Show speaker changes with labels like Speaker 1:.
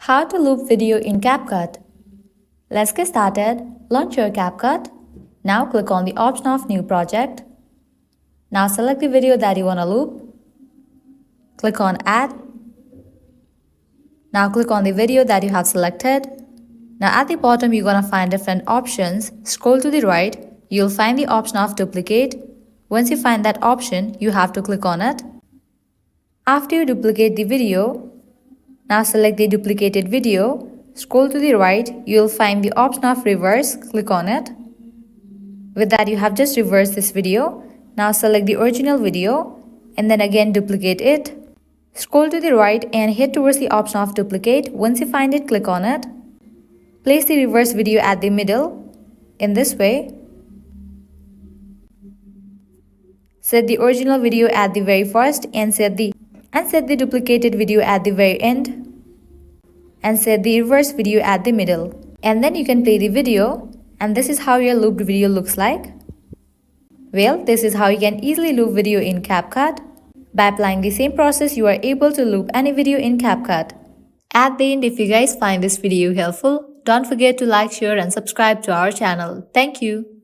Speaker 1: How to loop video in CapCut. Let's get started. Launch your CapCut. Now click on the option of New Project. Now select the video that you want to loop. Click on Add. Now click on the video that you have selected. Now at the bottom you're going to find different options. Scroll to the right. You'll find the option of Duplicate. Once you find that option, you have to click on it. After you duplicate the video, now select the duplicated video. Scroll to the right, you'll find the option of reverse. Click on it. With that, you have just reversed this video. Now select the original video and then again duplicate it. Scroll to the right and head towards the option of duplicate. Once you find it, click on it. Place the reverse video at the middle in this way. Set the original video at the very first and set the duplicated video at the very end. And set the reverse video at the middle. And then you can play the video. And this is how your looped video looks like. Well, this is how you can easily loop video in CapCut. By applying the same process, you are able to loop any video in CapCut. At the end, if you guys find this video helpful, don't forget to like, share and subscribe to our channel. Thank you.